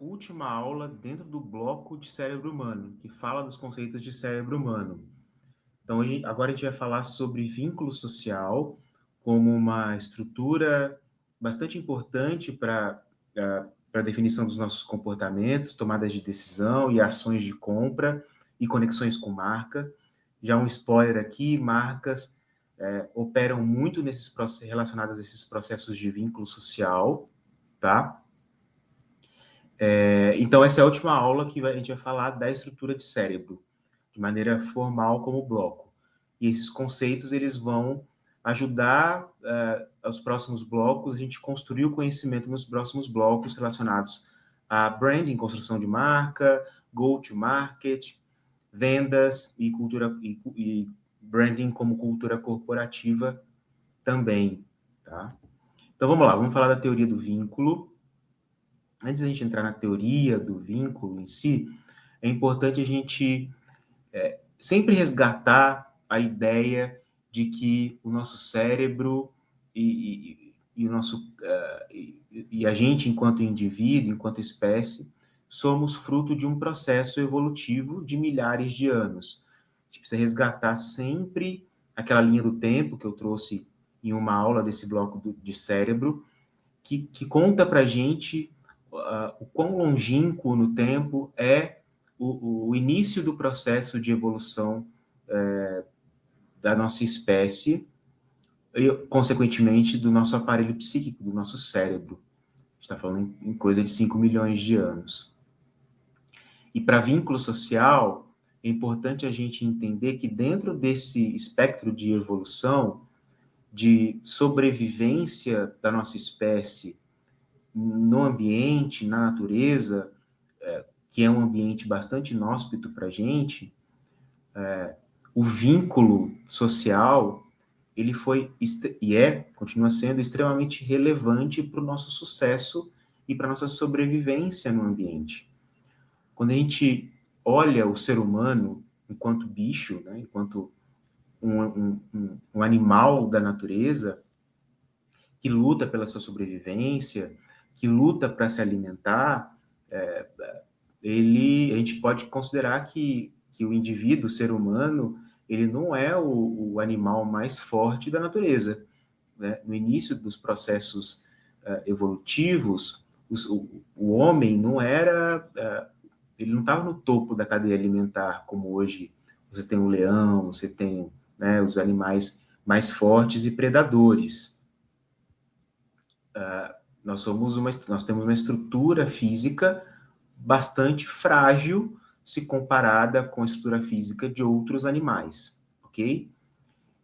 última aula dentro do bloco de cérebro humano, que fala dos conceitos de cérebro humano. Então, agora a gente vai falar sobre vínculo social como uma estrutura bastante importante para a definição dos nossos comportamentos, tomadas de decisão e ações de compra e conexões com marca. Já um spoiler aqui, marcas operam muito relacionadas a esses processos de vínculo social, tá? Então, essa é a última aula que a gente vai falar da estrutura de cérebro, de maneira formal como bloco. E esses conceitos, eles vão ajudar aos próximos blocos, a gente construir o conhecimento nos próximos blocos relacionados a branding, construção de marca, go-to-market, vendas e cultura e branding como cultura corporativa também, tá? Então, vamos lá, vamos falar da teoria do vínculo. Antes da gente entrar na teoria do vínculo em si, é importante a gente sempre resgatar a ideia de que o nosso cérebro e o nosso, e a gente, enquanto indivíduo, enquanto espécie, somos fruto de um processo evolutivo de milhares de anos. A gente precisa resgatar sempre aquela linha do tempo que eu trouxe em uma aula desse bloco de cérebro, que conta para a gente o quão longínquo no tempo é o início do processo de evolução da nossa espécie e, consequentemente, do nosso aparelho psíquico, do nosso cérebro. A gente está falando em coisa de 5 milhões de anos. E para vínculo social, é importante a gente entender que dentro desse espectro de evolução, de sobrevivência da nossa espécie no ambiente, na natureza, que é um ambiente bastante inóspito para a gente, o vínculo social, ele foi continua sendo extremamente relevante para o nosso sucesso e para a nossa sobrevivência no ambiente. Quando a gente olha o ser humano enquanto bicho, né, enquanto um animal da natureza, que luta pela sua sobrevivência, que luta para se alimentar, a gente pode considerar que o indivíduo, o ser humano, ele não é o animal mais forte da natureza. Né? No início dos processos evolutivos, o homem não era, ele não estava no topo da cadeia alimentar, como hoje você tem o leão, você tem, né, os animais mais fortes e predadores. Nós temos uma estrutura física bastante frágil se comparada com a estrutura física de outros animais, ok?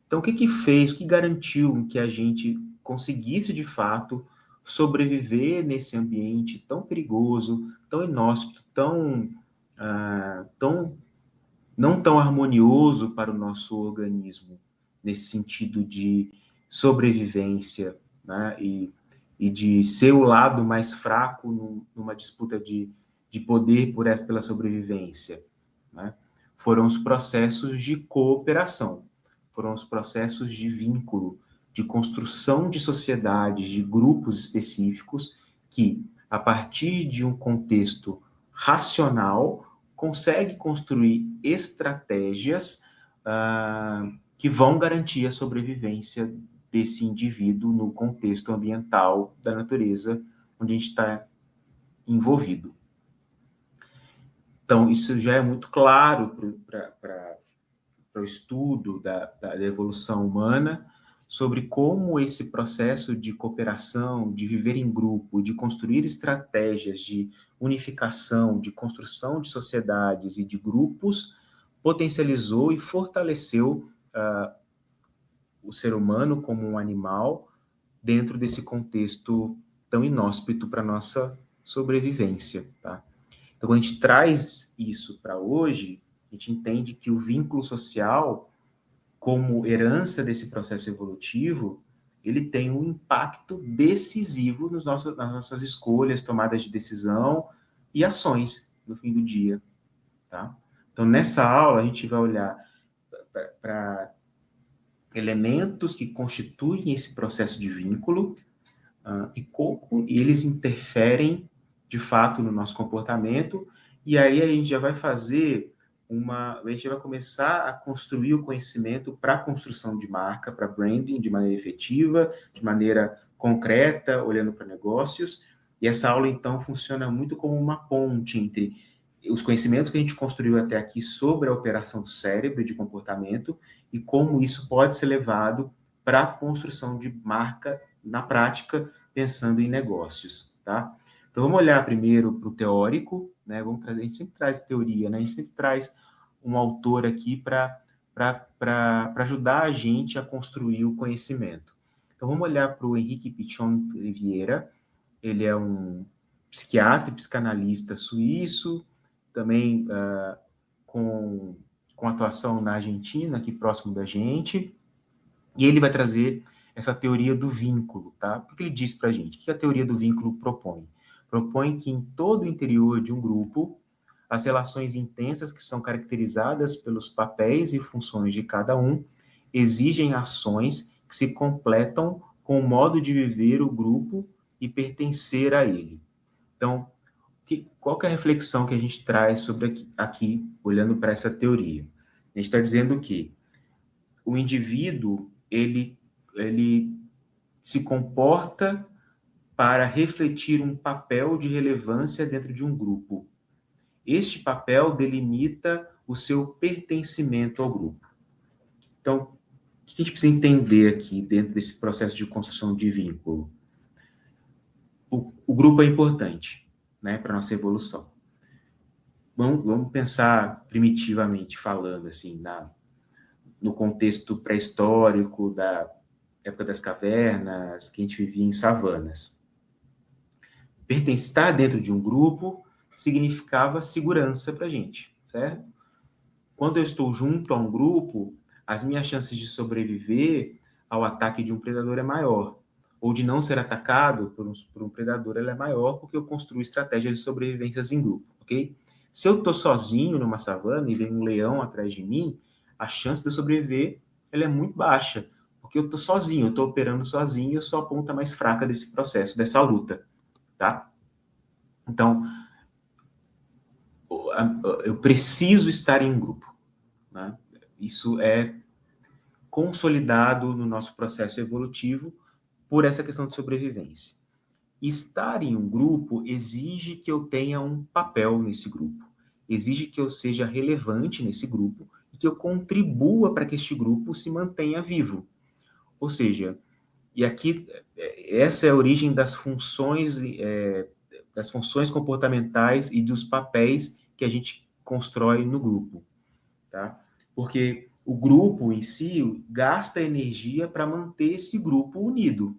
Então, o que garantiu que a gente conseguisse, de fato, sobreviver nesse ambiente tão perigoso, tão inóspito, tão não tão harmonioso para o nosso organismo, nesse sentido de sobrevivência, né? E de ser o lado mais fraco numa disputa de poder pela sobrevivência. Né? Foram os processos de cooperação, foram os processos de vínculo, de construção de sociedades, de grupos específicos que, a partir de um contexto racional, consegue construir estratégias que vão garantir a sobrevivência desse indivíduo no contexto ambiental da natureza onde a gente está envolvido. Então, isso já é muito claro para o estudo da evolução humana sobre como esse processo de cooperação, de viver em grupo, de construir estratégias de unificação, de construção de sociedades e de grupos, potencializou e fortaleceu o ser humano como um animal dentro desse contexto tão inóspito para a nossa sobrevivência, tá? Então, quando a gente traz isso para hoje, a gente entende que o vínculo social, como herança desse processo evolutivo, ele tem um impacto decisivo nas nossas escolhas, tomadas de decisão e ações no fim do dia, tá? Então, nessa aula, a gente vai olhar para elementos que constituem esse processo de vínculo e como eles interferem de fato, no nosso comportamento, e aí a gente já vai fazer a gente vai começar a construir o conhecimento para a construção de marca, para branding, de maneira efetiva, de maneira concreta, olhando para negócios, e essa aula, então, funciona muito como uma ponte entre os conhecimentos que a gente construiu até aqui sobre a operação do cérebro e de comportamento e como isso pode ser levado para a construção de marca na prática, pensando em negócios, tá? Então, vamos olhar primeiro para o teórico, né? A gente sempre traz teoria, né? A gente sempre traz um autor aqui para ajudar a gente a construir o conhecimento. Então, vamos olhar para o Henrique Pichon Vieira. Ele é um psiquiatra e psicanalista suíço, também com atuação na Argentina, aqui próximo da gente, e ele vai trazer essa teoria do vínculo, tá? O que ele diz para a gente? O que a teoria do vínculo propõe? Propõe que em todo o interior de um grupo, as relações intensas que são caracterizadas pelos papéis e funções de cada um exigem ações que se completam com o modo de viver o grupo e pertencer a ele. Então, qual que é a reflexão que a gente traz sobre aqui olhando para essa teoria? A gente está dizendo que o indivíduo, ele se comporta para refletir um papel de relevância dentro de um grupo. Este papel delimita o seu pertencimento ao grupo. Então, o que a gente precisa entender aqui dentro desse processo de construção de vínculo? O grupo é importante, né, para a nossa evolução. Vamos pensar primitivamente falando, assim, no contexto pré-histórico da época das cavernas, que a gente vivia em savanas. Estar dentro de um grupo significava segurança para a gente, certo? Quando eu estou junto a um grupo, as minhas chances de sobreviver ao ataque de um predador é maior, ou de não ser atacado por um predador é maior, porque eu construo estratégias de sobrevivência em grupo, ok? Se eu estou sozinho numa savana e vem um leão atrás de mim, a chance de eu sobreviver ela é muito baixa, porque eu estou sozinho, eu estou operando sozinho e eu sou a ponta mais fraca desse processo, dessa luta, tá? Então, eu preciso estar em grupo, né? Isso é consolidado no nosso processo evolutivo por essa questão de sobrevivência. Estar em um grupo exige que eu tenha um papel nesse grupo, exige que eu seja relevante nesse grupo e que eu contribua para que este grupo se mantenha vivo. Ou seja, e aqui essa é a origem das funções comportamentais e dos papéis que a gente constrói no grupo, tá? Porque o grupo em si gasta energia para manter esse grupo unido,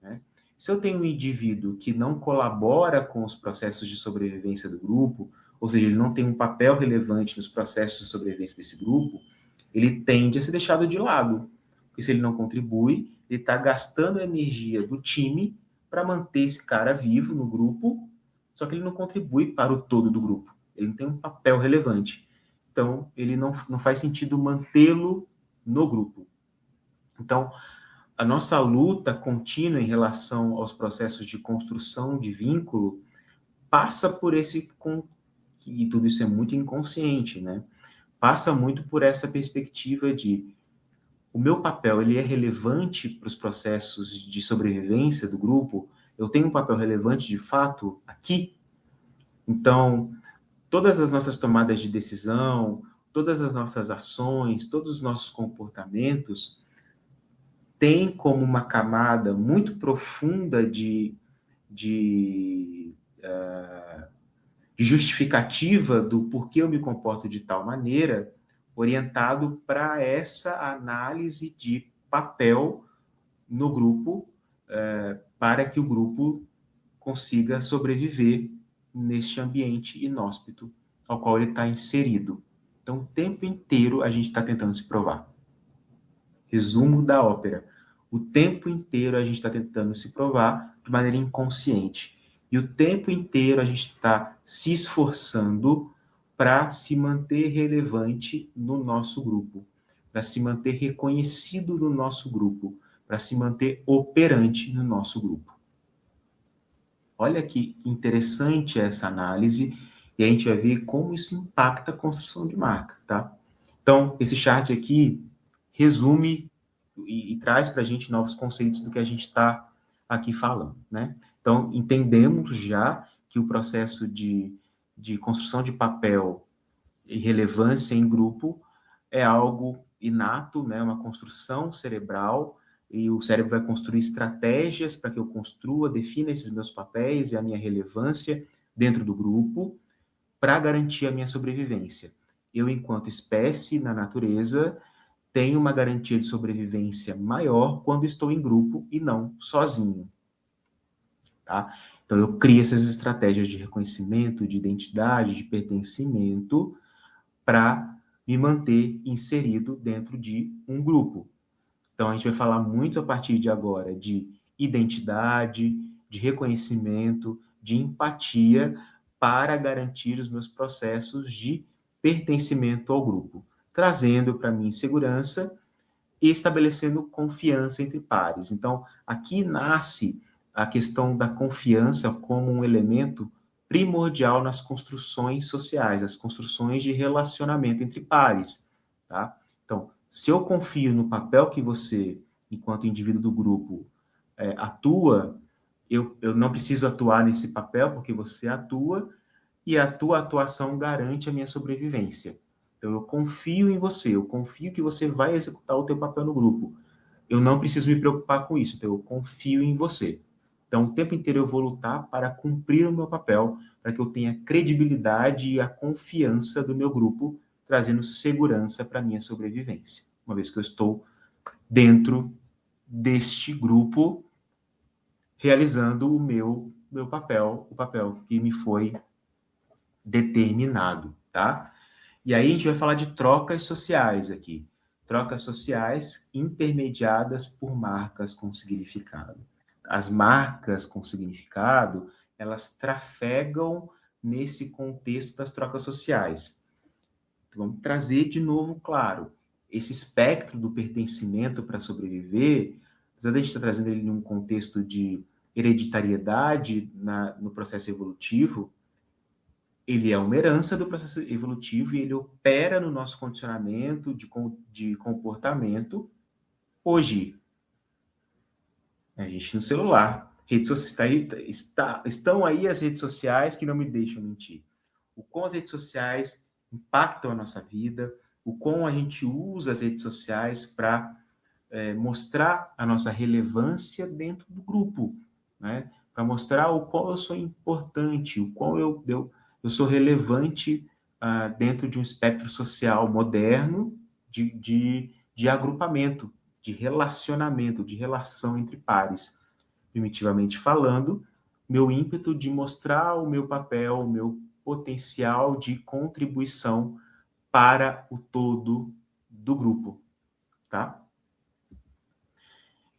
né? Se eu tenho um indivíduo que não colabora com os processos de sobrevivência do grupo, ou seja, ele não tem um papel relevante nos processos de sobrevivência desse grupo, ele tende a ser deixado de lado. Porque se ele não contribui, ele está gastando a energia do time para manter esse cara vivo no grupo, só que ele não contribui para o todo do grupo. Ele não tem um papel relevante. Então, ele não faz sentido mantê-lo no grupo. Então, a nossa luta contínua em relação aos processos de construção de vínculo passa por e tudo isso é muito inconsciente, né? Passa muito por essa perspectiva de o meu papel, ele é relevante para os processos de sobrevivência do grupo? Eu tenho um papel relevante de fato aqui? Então, todas as nossas tomadas de decisão, todas as nossas ações, todos os nossos comportamentos têm como uma camada muito profunda de, de justificativa do porquê eu me comporto de tal maneira, orientado para essa análise de papel no grupo, para que o grupo consiga sobreviver neste ambiente inóspito ao qual ele está inserido. Então, o tempo inteiro a gente está tentando se provar. Resumo da ópera. O tempo inteiro a gente está tentando se provar de maneira inconsciente. E o tempo inteiro a gente está se esforçando para se manter relevante no nosso grupo, para se manter reconhecido no nosso grupo, para se manter operante no nosso grupo. Olha que interessante essa análise, e a gente vai ver como isso impacta a construção de marca, tá? Então, esse chart aqui resume e traz para a gente novos conceitos do que a gente está aqui falando, né? Então, entendemos já que o processo de construção de papel e relevância em grupo é algo inato, né? Uma construção cerebral, e o cérebro vai construir estratégias para que eu construa, defina esses meus papéis e a minha relevância dentro do grupo para garantir a minha sobrevivência. Eu, enquanto espécie na natureza, tenho uma garantia de sobrevivência maior quando estou em grupo e não sozinho, tá? Então, eu crio essas estratégias de reconhecimento, de identidade, de pertencimento, para me manter inserido dentro de um grupo. Então, a gente vai falar muito a partir de agora de identidade, de reconhecimento, de empatia para garantir os meus processos de pertencimento ao grupo, trazendo para mim segurança e estabelecendo confiança entre pares. Então, aqui nasce a questão da confiança como um elemento primordial nas construções sociais, as construções de relacionamento entre pares, tá? Então, se eu confio no papel que você, enquanto indivíduo do grupo, atua, eu não preciso atuar nesse papel porque você atua, e a tua atuação garante a minha sobrevivência. Então, eu confio em você, eu confio que você vai executar o teu papel no grupo. Eu não preciso me preocupar com isso, então eu confio em você. Então, o tempo inteiro eu vou lutar para cumprir o meu papel, para que eu tenha credibilidade e a confiança do meu grupo, trazendo segurança para a minha sobrevivência. Uma vez que eu estou dentro deste grupo, realizando meu papel, o papel que me foi determinado, tá? E aí a gente vai falar de trocas sociais aqui. Trocas sociais intermediadas por marcas com significado. As marcas com significado, elas trafegam nesse contexto das trocas sociais. Então, vamos trazer de novo, claro, esse espectro do pertencimento para sobreviver, apesar de a gente estar trazendo ele num contexto de hereditariedade no processo evolutivo, ele é uma herança do processo evolutivo e ele opera no nosso condicionamento de comportamento hoje. A gente no celular, redes sociais, estão aí as redes sociais que não me deixam mentir. O quão as redes sociais impactam a nossa vida, o quão a gente usa as redes sociais para mostrar a nossa relevância dentro do grupo, né? Para mostrar o qual eu sou importante, o qual eu sou relevante dentro de um espectro social moderno de agrupamento, de relacionamento, de relação entre pares. Primitivamente falando, meu ímpeto de mostrar o meu papel, o meu potencial de contribuição para o todo do grupo, tá?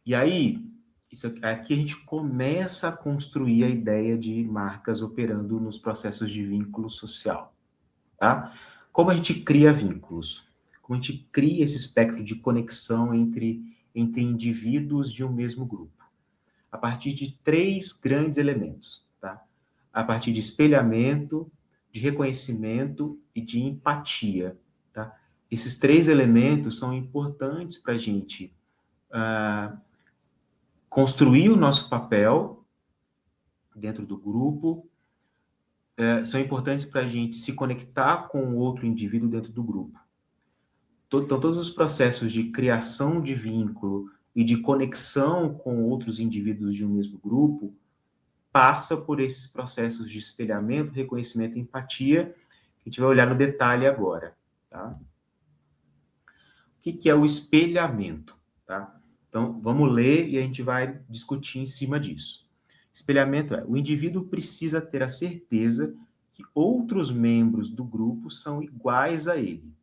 E aí, aqui a gente começa a construir a ideia de marcas operando nos processos de vínculo social, tá? Como a gente cria vínculos? Como a gente cria esse espectro de conexão entre indivíduos de um mesmo grupo? A partir de três grandes elementos, tá? A partir de espelhamento, de reconhecimento e de empatia, tá? Esses três elementos são importantes para a gente construir o nosso papel dentro do grupo, são importantes para a gente se conectar com outro indivíduo dentro do grupo. Então, todos os processos de criação de vínculo e de conexão com outros indivíduos de um mesmo grupo passa por esses processos de espelhamento, reconhecimento e empatia, que a gente vai olhar no detalhe agora, tá? O que é o espelhamento, tá? Então, vamos ler e a gente vai discutir em cima disso. Espelhamento é: o indivíduo precisa ter a certeza que outros membros do grupo são iguais a ele.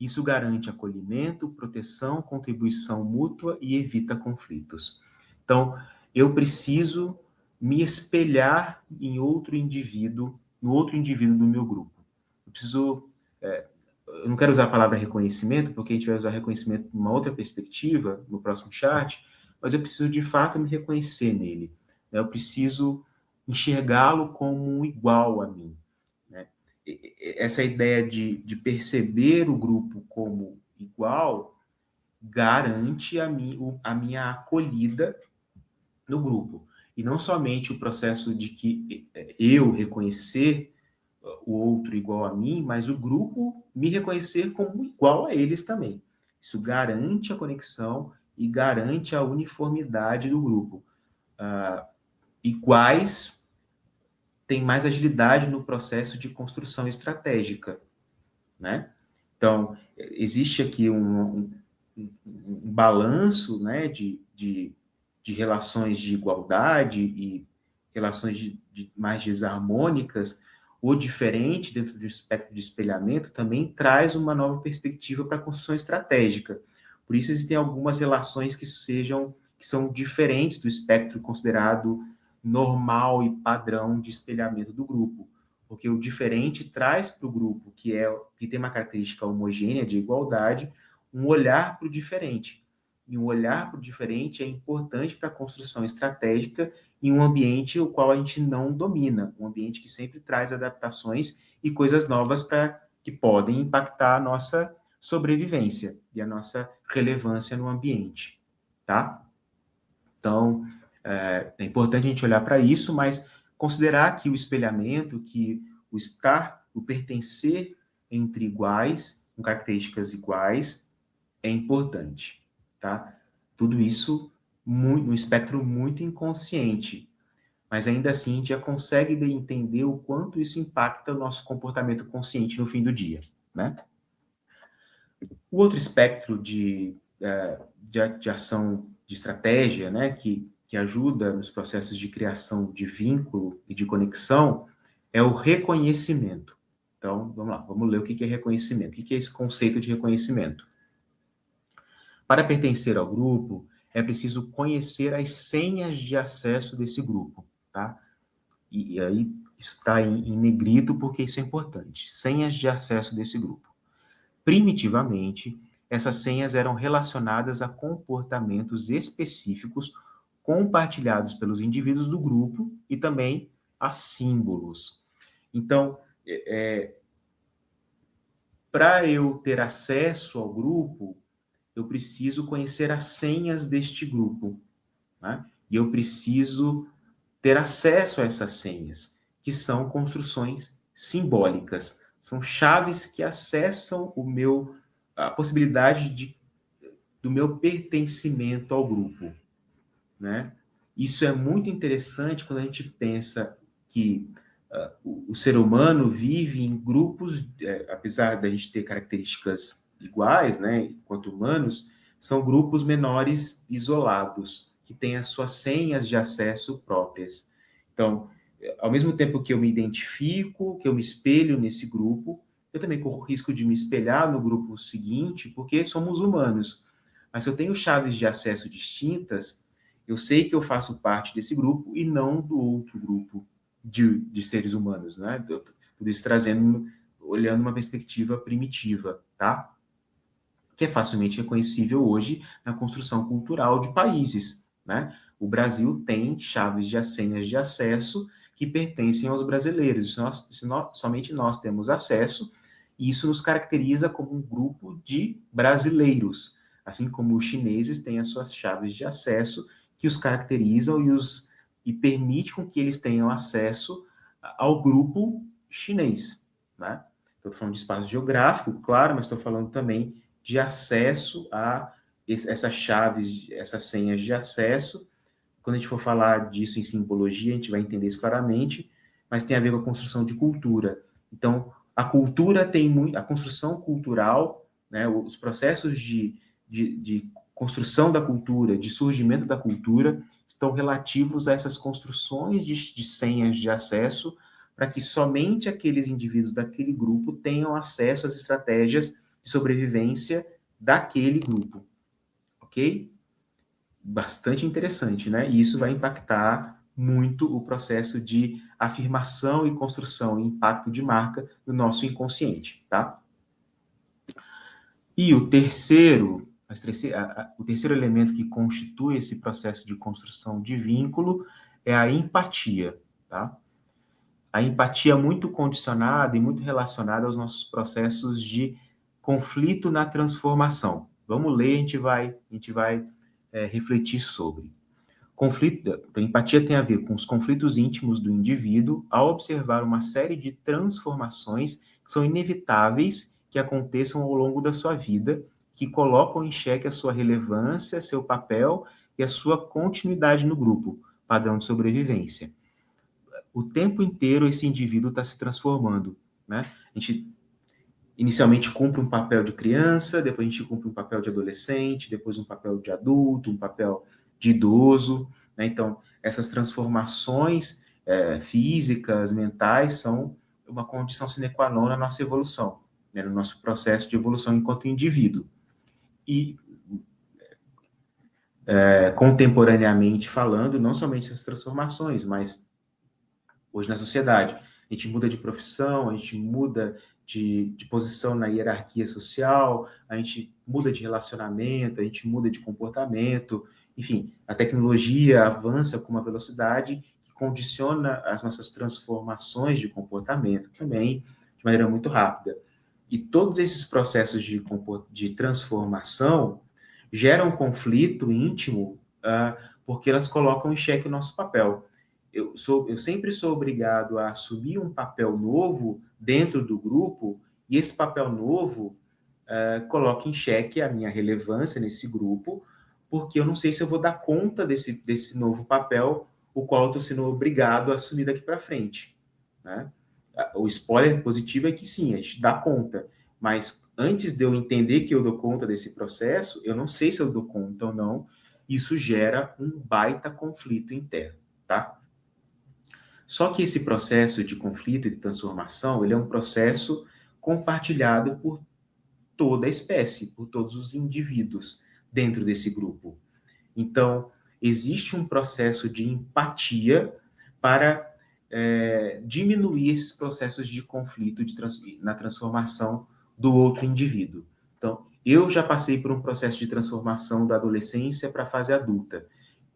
Isso garante acolhimento, proteção, contribuição mútua e evita conflitos. Então, eu preciso me espelhar em outro indivíduo, no outro indivíduo do meu grupo. Eu preciso. Eu não quero usar a palavra reconhecimento, porque a gente vai usar reconhecimento numa outra perspectiva, no próximo chat, mas eu preciso de fato me reconhecer nele. Eu preciso enxergá-lo como um igual a mim, né? Essa ideia de perceber o grupo como igual garante a minha acolhida no grupo. E não somente o processo de que eu reconhecer o outro igual a mim, mas o grupo me reconhecer como igual a eles também. Isso garante a conexão e garante a uniformidade do grupo. Iguais têm mais agilidade no processo de construção estratégica, né? Então, existe aqui um balanço, né, de relações de igualdade e relações mais desarmônicas ou diferente dentro do espectro de espelhamento também traz uma nova perspectiva para a construção estratégica. Por isso existem algumas relações que são diferentes do espectro considerado normal e padrão de espelhamento do grupo, porque o diferente traz para o grupo, que tem uma característica homogênea de igualdade, um olhar para o diferente. E um olhar para o diferente é importante para a construção estratégica em um ambiente o qual a gente não domina, um ambiente que sempre traz adaptações e coisas novas que podem impactar a nossa sobrevivência e a nossa relevância no ambiente, tá? Então, é importante a gente olhar para isso, mas considerar que o espelhamento, que o estar, o pertencer entre iguais, com características iguais, é importante, tá? Tudo isso num espectro muito inconsciente, mas ainda assim a gente já consegue entender o quanto isso impacta o nosso comportamento consciente no fim do dia, né? O outro espectro de ação, de estratégia, né, que ajuda nos processos de criação de vínculo e de conexão, é o reconhecimento. Então, vamos lá, vamos ler o que é reconhecimento. O que é esse conceito de reconhecimento? Para pertencer ao grupo, é preciso conhecer as senhas de acesso desse grupo, tá? E aí, isso está em negrito porque isso é importante. Senhas de acesso desse grupo. Primitivamente, essas senhas eram relacionadas a comportamentos específicos compartilhados pelos indivíduos do grupo e também a símbolos. Então, para eu ter acesso ao grupo, eu preciso conhecer as senhas deste grupo, né? E eu preciso ter acesso a essas senhas, que são construções simbólicas, são chaves que acessam a possibilidade do meu pertencimento ao grupo, né? Isso é muito interessante quando a gente pensa que o ser humano vive em grupos, apesar da gente ter características iguais, né, enquanto humanos, são grupos menores isolados, que têm as suas senhas de acesso próprias. Então, ao mesmo tempo que eu me identifico, que eu me espelho nesse grupo, eu também corro o risco de me espelhar no grupo seguinte, porque somos humanos. Mas se eu tenho chaves de acesso distintas, eu sei que eu faço parte desse grupo e não do outro grupo de seres humanos, né? Tudo isso olhando uma perspectiva primitiva, tá? Que é facilmente reconhecível hoje na construção cultural de países, né? O Brasil tem chaves de senhas de acesso que pertencem aos brasileiros. Somente nós temos acesso, e isso nos caracteriza como um grupo de brasileiros, assim como os chineses têm as suas chaves de acesso que os caracterizam e permite com que eles tenham acesso ao grupo chinês, né? Estou falando de espaço geográfico, claro, mas estou falando também de acesso a essas chaves, essas senhas de acesso. Quando a gente for falar disso em simbologia, a gente vai entender isso claramente, mas tem a ver com a construção de cultura. Então, a cultura tem muito, a construção cultural, né, os processos de construção da cultura, de surgimento da cultura, estão relativos a essas construções de senhas de acesso, para que somente aqueles indivíduos daquele grupo tenham acesso às estratégias de sobrevivência daquele grupo, ok? Bastante interessante, né? E isso vai impactar muito o processo de afirmação e construção e impacto de marca no nosso inconsciente, tá? E o terceiro elemento que constitui esse processo de construção de vínculo é a empatia, tá? A empatia é muito condicionada e muito relacionada aos nossos processos de conflito na transformação. Vamos ler, a gente vai refletir sobre. Conflito, a empatia tem a ver com os conflitos íntimos do indivíduo ao observar uma série de transformações que são inevitáveis que aconteçam ao longo da sua vida, que colocam em xeque a sua relevância, seu papel e a sua continuidade no grupo, padrão de sobrevivência. O tempo inteiro esse indivíduo está se transformando, né? A gente inicialmente cumpre um papel de criança, depois a gente cumpre um papel de adolescente, depois um papel de adulto, um papel de idoso, né? Então, essas transformações físicas, mentais, são uma condição sine qua non na nossa evolução, né? No nosso processo de evolução enquanto indivíduo. E, contemporaneamente falando, não somente essas transformações, mas hoje na sociedade. A gente muda de profissão, a gente muda de posição na hierarquia social, a gente muda de relacionamento, a gente muda de comportamento, enfim, a tecnologia avança com uma velocidade que condiciona as nossas transformações de comportamento também de maneira muito rápida. E todos esses processos de transformação geram um conflito íntimo, porque elas colocam em xeque o nosso papel. Eu sempre sou obrigado a assumir um papel novo dentro do grupo, e esse papel novo coloca em xeque a minha relevância nesse grupo, porque eu não sei se eu vou dar conta desse novo papel, o qual eu estou sendo obrigado a assumir daqui para frente, né? O spoiler positivo é que sim, a gente dá conta, mas antes de eu entender que eu dou conta desse processo, eu não sei se eu dou conta ou não, isso gera um baita conflito interno, tá? Só que esse processo de conflito e de transformação, ele é um processo compartilhado por toda a espécie, por todos os indivíduos dentro desse grupo. Então, existe um processo de empatia para diminuir esses processos de conflito na transformação do outro indivíduo. Então, eu já passei por um processo de transformação da adolescência para a fase adulta.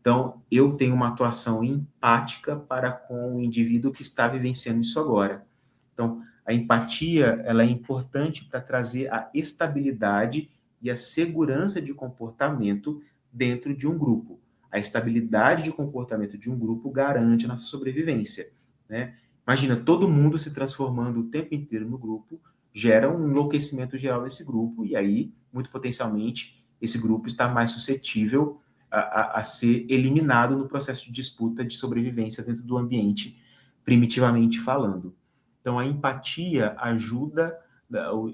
Então, eu tenho uma atuação empática para com o indivíduo que está vivenciando isso agora. Então, a empatia, ela é importante para trazer a estabilidade e a segurança de comportamento dentro de um grupo. A estabilidade de comportamento de um grupo garante a nossa sobrevivência, né? Imagina, todo mundo se transformando o tempo inteiro no grupo, gera um enlouquecimento geral nesse grupo, e aí, muito potencialmente, esse grupo está mais suscetível a ser eliminado no processo de disputa de sobrevivência dentro do ambiente, primitivamente falando. Então, a empatia ajuda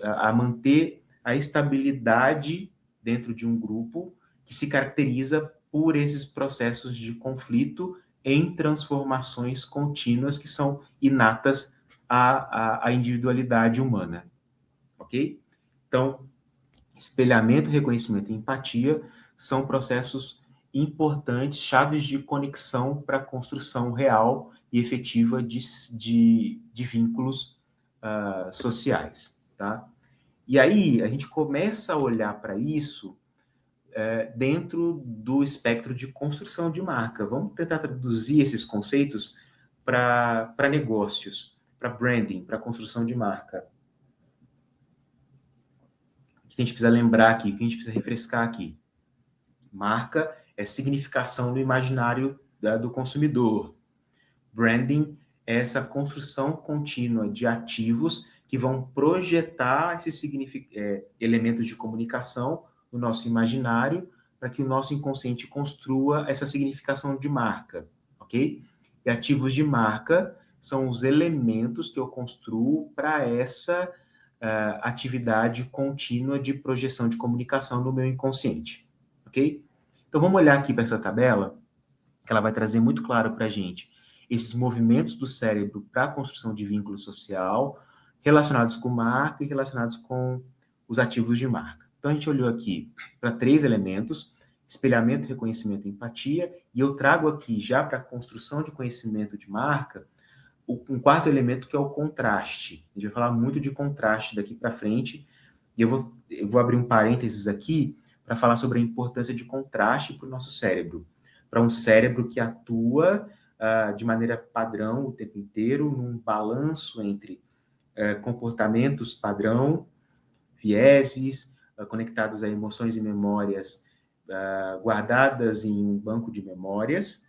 a manter a estabilidade dentro de um grupo que se caracteriza por esses processos de conflito em transformações contínuas que são inatas à individualidade humana, ok? Então, espelhamento, reconhecimento e empatia são processos importantes, chaves de conexão para a construção real e efetiva de vínculos sociais, tá? E aí a gente começa a olhar para isso dentro do espectro de construção de marca. Vamos tentar traduzir esses conceitos para negócios, para branding, para construção de marca. O que a gente precisa lembrar aqui, o que a gente precisa refrescar aqui? Marca é significação no imaginário do consumidor. Branding é essa construção contínua de ativos que vão projetar esses elementos de comunicação no nosso imaginário para que o nosso inconsciente construa essa significação de marca, ok? E ativos de marca são os elementos que eu construo para essa atividade contínua de projeção de comunicação no meu inconsciente, ok? Então vamos olhar aqui para essa tabela, que ela vai trazer muito claro para a gente esses movimentos do cérebro para a construção de vínculo social, relacionados com marca e relacionados com os ativos de marca. Então, a gente olhou aqui para 3 elementos: espelhamento, reconhecimento e empatia, e eu trago aqui, já para a construção de conhecimento de marca, um 4º elemento, que é o contraste. A gente vai falar muito de contraste daqui para frente, e eu vou abrir um parênteses aqui para falar sobre a importância de contraste para o nosso cérebro. Para um cérebro que atua de maneira padrão o tempo inteiro, num balanço entre comportamentos padrão, vieses, conectados a emoções e memórias guardadas em um banco de memórias,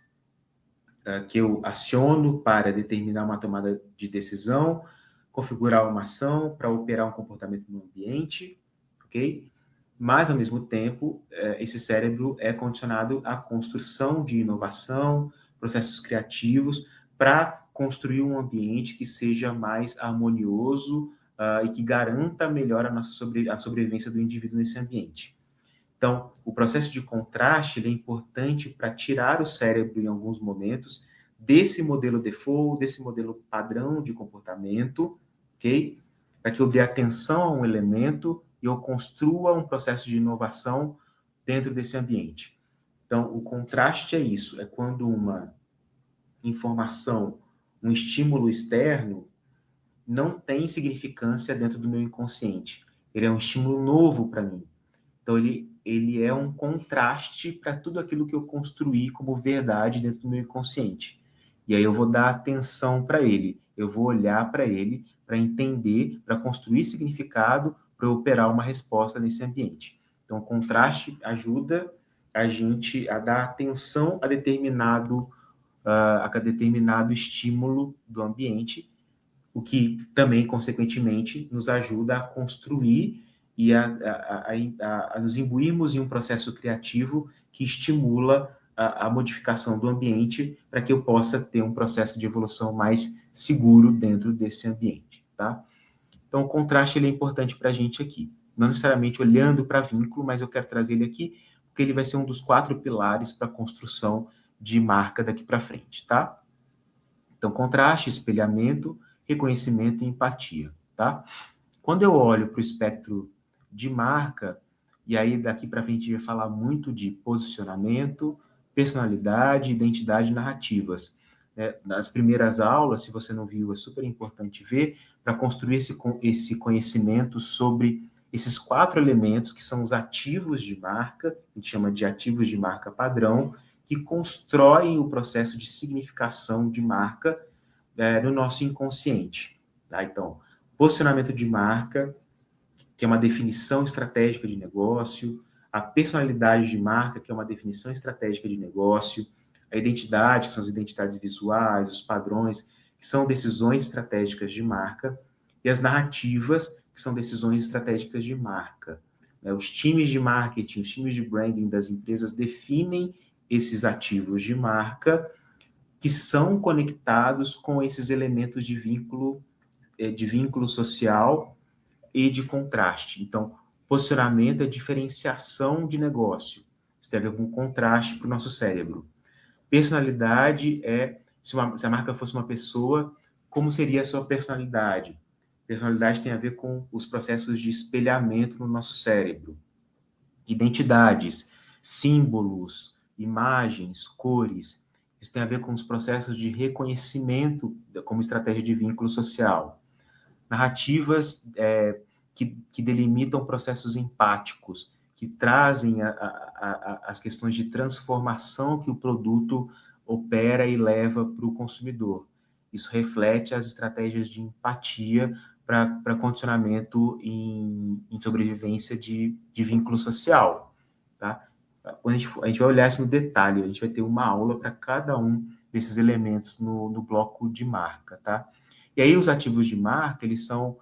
que eu aciono para determinar uma tomada de decisão, configurar uma ação para operar um comportamento no ambiente, ok? Mas, ao mesmo tempo, esse cérebro é condicionado à construção de inovação, processos criativos, para construir um ambiente que seja mais harmonioso e que garanta melhor a nossa a sobrevivência do indivíduo nesse ambiente. Então, o processo de contraste é importante para tirar o cérebro, em alguns momentos, desse modelo default, desse modelo padrão de comportamento, ok? Para que eu dê atenção a um elemento e eu construa um processo de inovação dentro desse ambiente. Então, o contraste é isso, é quando uma informação, um estímulo externo, não tem significância dentro do meu inconsciente. Ele é um estímulo novo para mim. Então, ele é um contraste para tudo aquilo que eu construí como verdade dentro do meu inconsciente. E aí eu vou dar atenção para ele, eu vou olhar para ele, para entender, para construir significado, para operar uma resposta nesse ambiente. Então, o contraste ajuda a gente a dar atenção a determinado estímulo do ambiente, o que também, consequentemente, nos ajuda a construir e a nos imbuirmos em um processo criativo que estimula a modificação do ambiente para que eu possa ter um processo de evolução mais seguro dentro desse ambiente, tá? Então, o contraste ele é importante para a gente aqui. Não necessariamente olhando para vínculo, mas eu quero trazer ele aqui, porque ele vai ser um dos 4 pilares para a construção de marca daqui para frente, tá? Então, contraste, espelhamento, reconhecimento e empatia, tá? Quando eu olho para o espectro de marca, e aí daqui para frente a gente vai falar muito de posicionamento, personalidade, identidade e narrativas. Nas primeiras aulas, se você não viu, é super importante ver, para construir esse conhecimento sobre esses 4 elementos que são os ativos de marca, a gente chama de ativos de marca padrão, que constroem o processo de significação de marca no nosso inconsciente. Tá? Então, posicionamento de marca, que é uma definição estratégica de negócio, a personalidade de marca, que é uma definição estratégica de negócio, a identidade, que são as identidades visuais, os padrões, que são decisões estratégicas de marca, e as narrativas, que são decisões estratégicas de marca. Os times de marketing, os times de branding das empresas definem esses ativos de marca que são conectados com esses elementos de vínculo social e de contraste. Então, posicionamento é diferenciação de negócio. Isso tem a ver com contraste para o nosso cérebro. Personalidade é, se a marca fosse uma pessoa, como seria a sua personalidade? Personalidade tem a ver com os processos de espelhamento no nosso cérebro. Identidades, símbolos, imagens, cores. Isso tem a ver com os processos de reconhecimento como estratégia de vínculo social. Narrativas que delimitam processos empáticos, que trazem as questões de transformação que o produto opera e leva para o consumidor. Isso reflete as estratégias de empatia para condicionamento em sobrevivência de vínculo social. Tá? Quando a gente vai olhar isso no detalhe, a gente vai ter uma aula para cada um desses elementos no bloco de marca. Tá? E aí os ativos de marca, eles são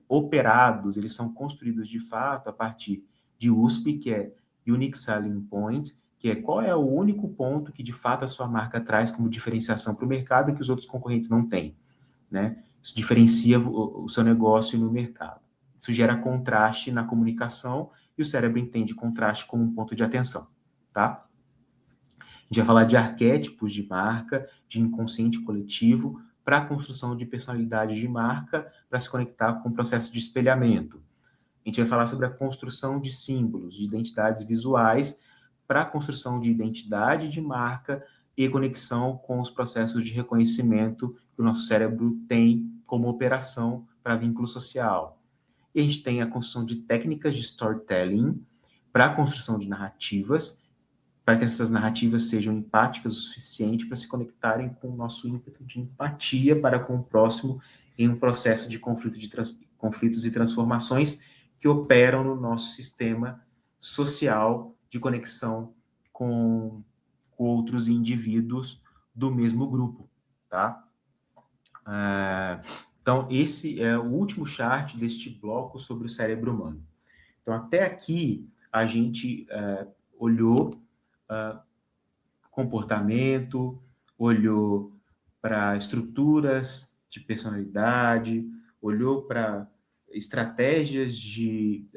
operados, eles são construídos de fato a partir de USP, que é Unique Selling Point, que é qual é o único ponto que de fato a sua marca traz como diferenciação para o mercado que os outros concorrentes não têm, né? Isso diferencia o seu negócio no mercado. Isso gera contraste na comunicação e o cérebro entende contraste como um ponto de atenção, tá? A gente vai falar de arquétipos de marca, de inconsciente coletivo, para a construção de personalidade de marca, para se conectar com o processo de espelhamento. A gente vai falar sobre a construção de símbolos, de identidades visuais, para a construção de identidade de marca e conexão com os processos de reconhecimento que o nosso cérebro tem como operação para vínculo social. E a gente tem a construção de técnicas de storytelling para a construção de narrativas para que essas narrativas sejam empáticas o suficiente para se conectarem com o nosso ímpeto de empatia para com o próximo em um processo de conflitos e transformações que operam no nosso sistema social de conexão com outros indivíduos do mesmo grupo, tá? Então, esse é o último chart deste bloco sobre o cérebro humano. Então, até aqui, a gente olhou comportamento, olhou para estruturas de personalidade, olhou para estratégias de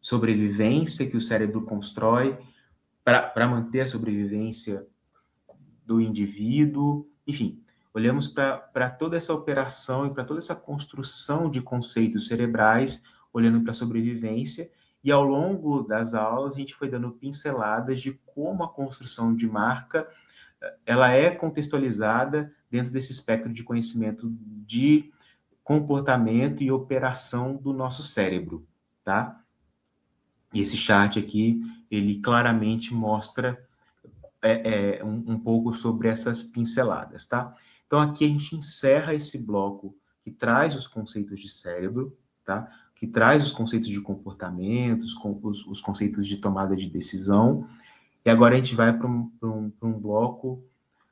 sobrevivência que o cérebro constrói para manter a sobrevivência do indivíduo, enfim, olhamos para toda essa operação e para toda essa construção de conceitos cerebrais, olhando para a sobrevivência, e ao longo das aulas a gente foi dando pinceladas de como a construção de marca ela é contextualizada dentro desse espectro de conhecimento de comportamento e operação do nosso cérebro, tá? E esse chart aqui, ele claramente mostra um pouco sobre essas pinceladas, tá? Então, aqui a gente encerra esse bloco que traz os conceitos de cérebro, tá? Que traz os conceitos de comportamentos, os conceitos de tomada de decisão. E agora a gente vai para um bloco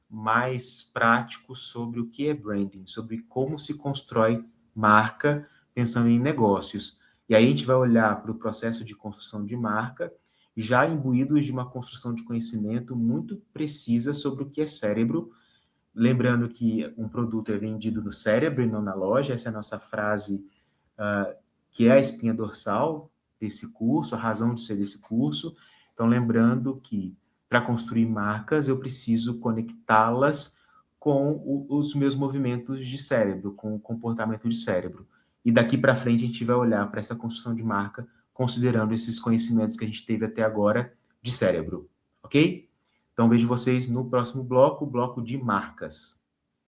mais prático sobre o que é branding, sobre como se constrói marca pensando em negócios. E aí a gente vai olhar para o processo de construção de marca, já imbuídos de uma construção de conhecimento muito precisa sobre o que é cérebro, lembrando que um produto é vendido no cérebro e não na loja, essa é a nossa frase, que é a espinha dorsal desse curso, a razão de ser desse curso. Então, lembrando que para construir marcas, eu preciso conectá-las com os meus movimentos de cérebro, com o comportamento de cérebro. E daqui para frente a gente vai olhar para essa construção de marca considerando esses conhecimentos que a gente teve até agora de cérebro, ok? Então vejo vocês no próximo bloco, o bloco de marcas.